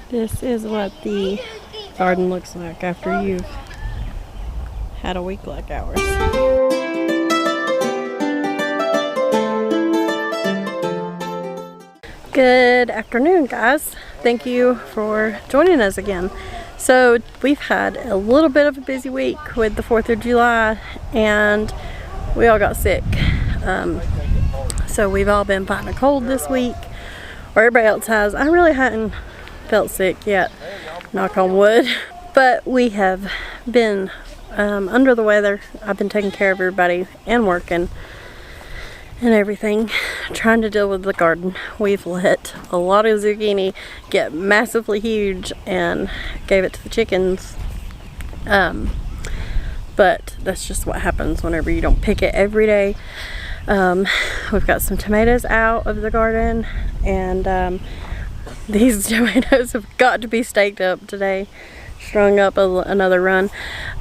This is what the garden looks like after you've had a week like ours. Good afternoon, guys. Thank you for joining us again. So we've had a little bit of a busy week with the 4th of July and we all got sick. So we've all been fighting a cold this week, or everybody else has. I really hadn't felt sick yet, knock on wood, but we have been under the weather. I've been taking care of everybody and working and everything, trying to deal with the garden. We've let a lot of zucchini get massively huge and gave it to the chickens, but that's just what happens whenever you don't pick it every day. We've got some tomatoes out of the garden, and these tomatoes have got to be staked up today, strung up another run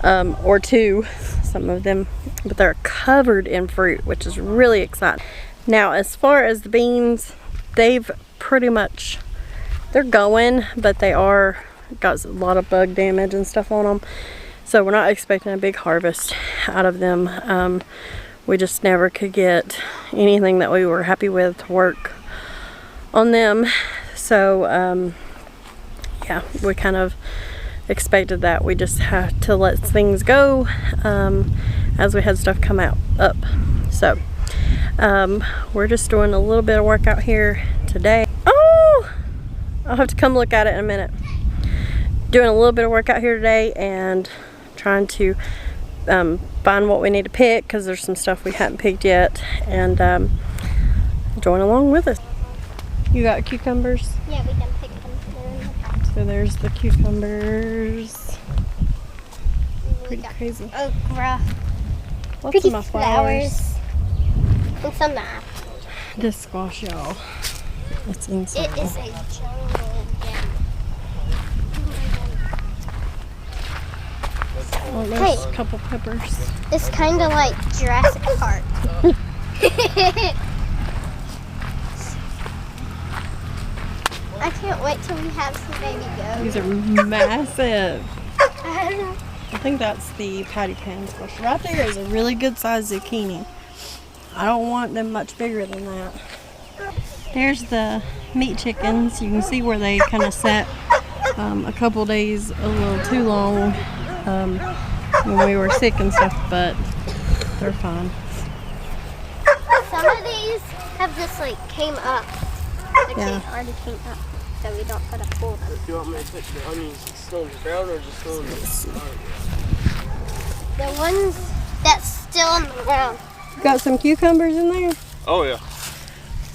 or two, some of them, but they're covered in fruit, which is really exciting. Now, as far as the beans, they've pretty much, they're going, but they are got a lot of bug damage and stuff on them, so we're not expecting a big harvest out of them. We just never could get anything that we were happy with to work on them. So yeah, we kind of expected that. We just had to let things go as we had stuff come up. So we're just doing a little bit of work out here today. Oh, I'll have to come look at it in a minute. Doing a little bit of work out here today and trying to find what we need to pick, because there's some stuff we hadn't picked yet, and join along with us. You got cucumbers? Yeah, we can pick them. So there's the cucumbers. Pretty crazy. Okra. Lots Pretty of my flowers. And some apples. This squash, y'all. It's insane. It is a jungle gem. Oh, there's a couple peppers. It's kind of like Jurassic Park. I can't wait till we have some baby goats. These are massive. I think that's the patty pan squash. Right there is a really good sized zucchini. I don't want them much bigger than that. There's the meat chickens. You can see where they kind of sat a couple days a little too long when we were sick and stuff, but they're fine. Some of these have just like came up. Yeah. They already came up, so we don't gotta pull them. Do you want me to put the onions still in the ground or just still in the The ones that's still on the ground. Got some cucumbers in there? Oh yeah.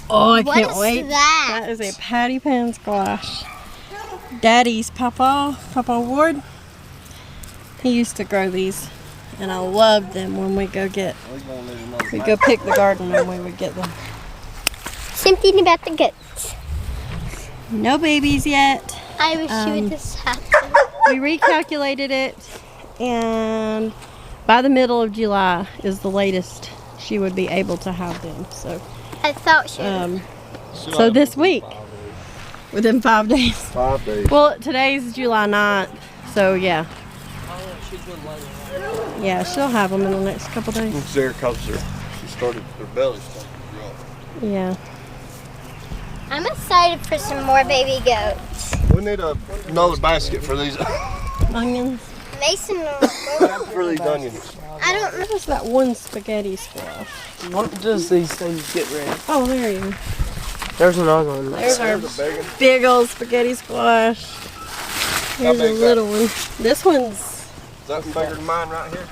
Oh, I What can't is wait. that? That is a patty pan squash. Daddy's Papa Ward. He used to grow these, and I loved them when we go pick the garden and we would get them. Same thing about the goats. No babies yet. I wish you would just happen. We recalculated it, and by the middle of July is the latest she would be able to have them. So, I thought she would. so this week, within 5 days. 5 days. Well, today's July 9th, so yeah. Yeah, she'll have them in the next couple days. It's there because she started, their belly started to grow. Yeah. I'm excited for some more baby goats. We need another basket for these Onions. Mason, for these onions. I don't know. What's that one spaghetti squash? What does these things get ready? Oh, there you go. There's another one. There's our There's a big one. big old spaghetti squash. Here's a big is little one. This one's, Is that one bigger than mine right here?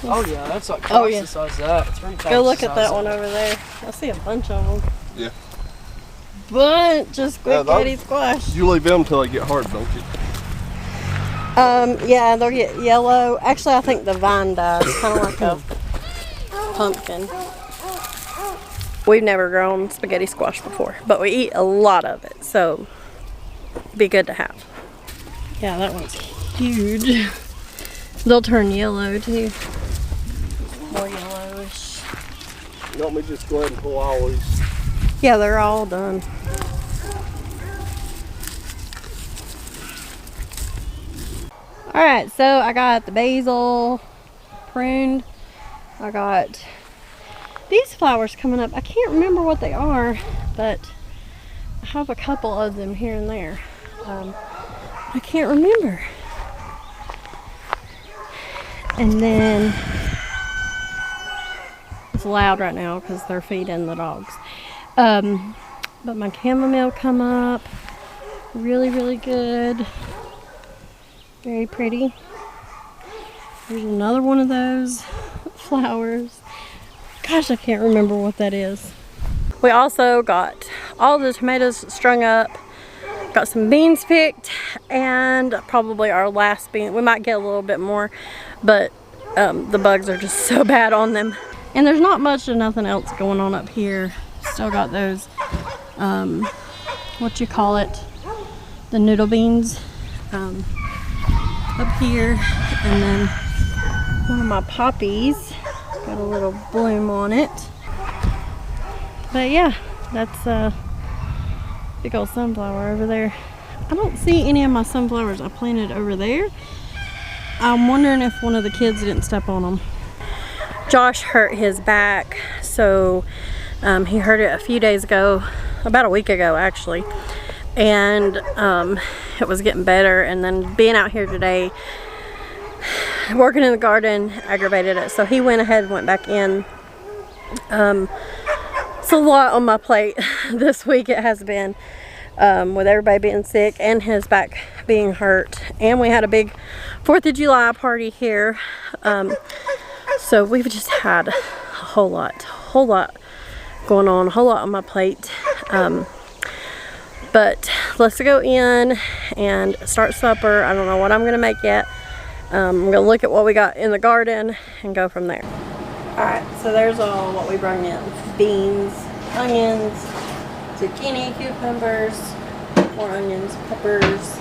Oh yeah, that's like Oh, twice yeah. the size of that. 3 times go look the at that size one of over there. I see a bunch of them. Yeah. Bunch of Yeah, spaghetti those- squash. You leave them until they get hard, don't you? Yeah, they'll get yellow. Actually, I think the vine dies, kind of like a pumpkin. We've never grown spaghetti squash before, but we eat a lot of it, so it'd be good to have. Yeah, that one's huge. They'll turn yellow too. More yellowish. You want me to just go ahead and pull all these? Yeah, they're all done. Alright, so I got the basil pruned. I got these flowers coming up. I can't remember what they are, but I have a couple of them here and there. I can't remember. And then it's loud right now because they're feeding the dogs. But my chamomile come up really, really good. Very pretty. There's another one of those flowers. Gosh, I can't remember what that is. We also got all the tomatoes strung up. Got some beans picked, and probably our last bean. We might get a little bit more, but the bugs are just so bad on them. And there's not much of nothing else going on up here. Still got those, what you call it, the noodle beans up here. And then one of my poppies got a little bloom on it. But yeah, that's a big old sunflower over there. I don't see any of my sunflowers I planted over there. I'm wondering if one of the kids didn't step on them. Josh hurt his back, so he hurt it a few days ago, about a week ago actually, and it was getting better, and then being out here today working in the garden aggravated it, so he went ahead and went back in. It's a lot on my plate this week. It has been, with everybody being sick and his back being hurt, and we had a big 4th of July party here, so we've just had a whole lot going on, a whole lot on my plate. But let's go in and start supper. I don't know what I'm gonna make yet. I'm gonna look at what we got in the garden and go from there. Alright, so there's all what we brought in. Beans, onions, zucchini, cucumbers, more onions, peppers,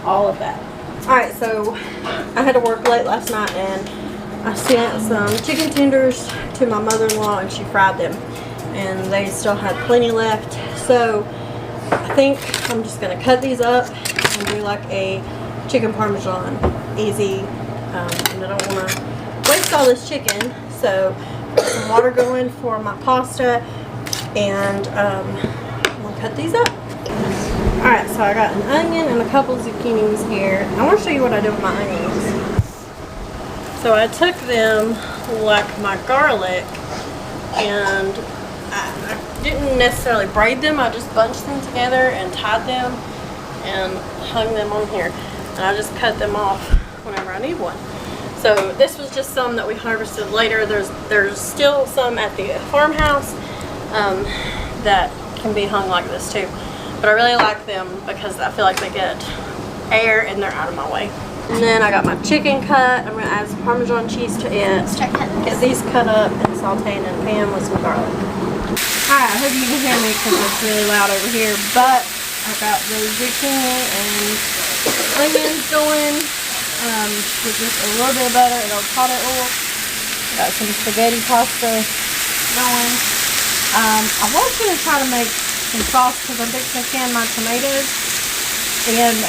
all of that. Alright, so I had to work late last night, and I sent some chicken tenders to my mother-in-law, and she fried them. And they still had plenty left. So I think I'm just going to cut these up and do like a chicken parmesan. Easy. And I don't want to waste all this chicken. So got some water going for my pasta, and I'm going to cut these up. Alright, so I got an onion and a couple zucchinis here. I want to show you what I did with my onions. So I took them like my garlic, and I didn't necessarily braid them. I just bunched them together and tied them and hung them on here. And I just cut them off whenever I need one. So this was just some that we harvested later. There's still some at the farmhouse that can be hung like this too. But I really like them because I feel like they get air and they're out of my way. And then I got my chicken cut. I'm going to add some Parmesan cheese to it. Get these cut up and sauteed in a pan with some garlic. Alright, I hope you can hear me because it's really loud over here. But I've got the zucchini and onions going with just a little bit of butter and avocado oil. Got some spaghetti pasta going. I was going to try to make some sauce because I'm fixing to can my tomatoes. And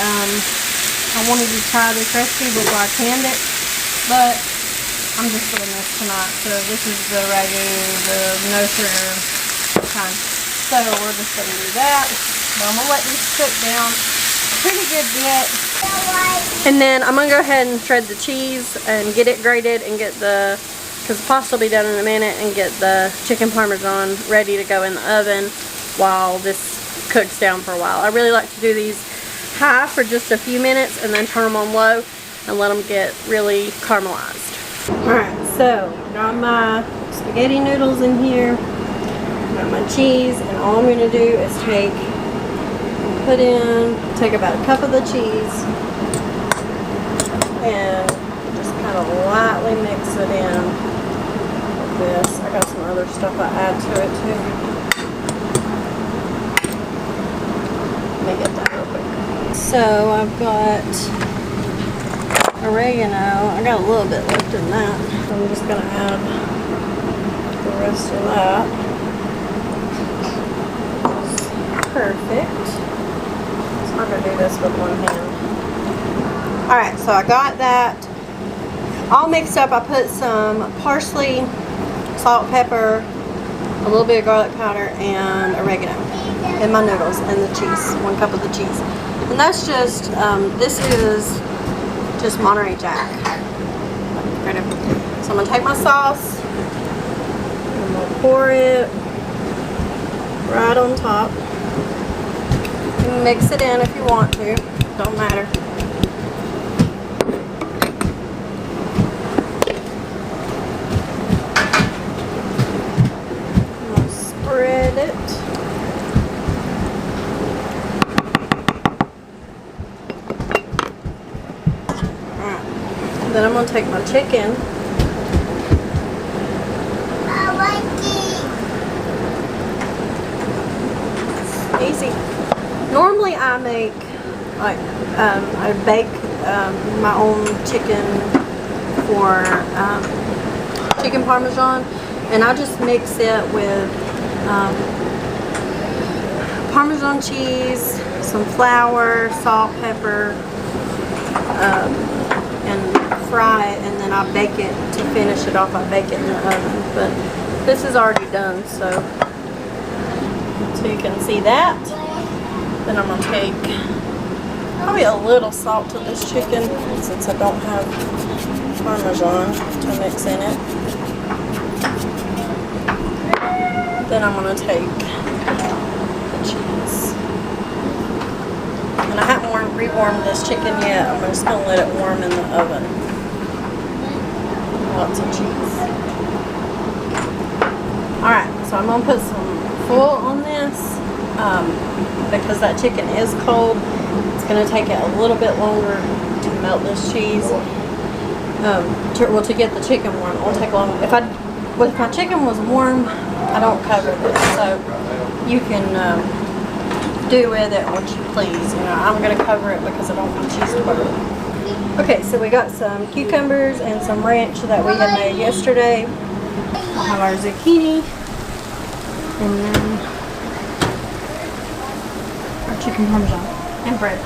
I wanted to try this recipe before I canned it, but I'm just doing this tonight. So this is the ragu, the no sugar kind. So we're just going to do that. But I'm going to let this cook down a pretty good bit. And then I'm going to go ahead and shred the cheese and get it grated and get the, because the pasta will be done in a minute, and get the chicken parmesan ready to go in the oven while this cooks down for a while. I really like to do these high for just a few minutes and then turn them on low and let them get really caramelized. Alright, so got my spaghetti noodles in here, got my cheese, and all I'm going to do is take about a cup of the cheese and just kind of lightly mix it in with this. I got some other stuff I add to it too. Let me get that real quick. So I've got oregano. I got a little bit left in that. So I'm just going to add the rest of that. Perfect. So I'm going to do this with one hand. Alright, so I got that all mixed up. I put some parsley, salt, pepper, a little bit of garlic powder, and oregano in my noodles, and the cheese, 1 cup of the cheese. And that's just, this is just Monterey Jack. Right up. So I'm going to take my sauce, and I'm going to pour it right on top. You can mix it in if you want to, don't matter. Spread it. Alright. Then I'm going to take my chicken. I like it. Easy. Normally I make, like, I bake my own chicken for chicken parmesan, and I just mix it with Parmesan cheese, some flour, salt, pepper, and fry it, and then I bake it to finish it off. I bake it in the oven, but this is already done, so you can see that. Then I'm going to take probably a little salt to this chicken since I don't have Parmesan to mix in it. Then I'm going to take the cheese. And I haven't rewarmed this chicken yet. I'm just going to let it warm in the oven. Lots of cheese. Alright, so I'm going to put some foil on this because that chicken is cold. It's going to take it a little bit longer to melt this cheese. To get the chicken warm. It won't take long. If my chicken was warm, I don't cover this, so you can do with it what you please. You know, I'm going to cover it because I don't want cheese to burn. Okay, so we got some cucumbers and some ranch that we had made yesterday. We'll have our zucchini, and then our chicken parmesan and bread.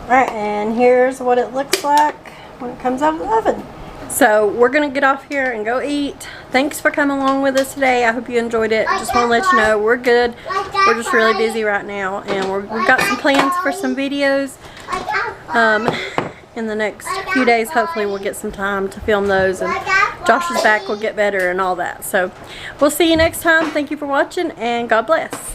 Alright, and here's what it looks like when it comes out of the oven. So we're going to get off here and go eat. Thanks for coming along with us today. I hope you enjoyed it. Just want to let you know we're good. We're just really busy right now, and we've got some plans for some videos in the next few days. Hopefully we'll get some time to film those, and Josh's back will get better and all that. So we'll see you next time. Thank you for watching, and God bless.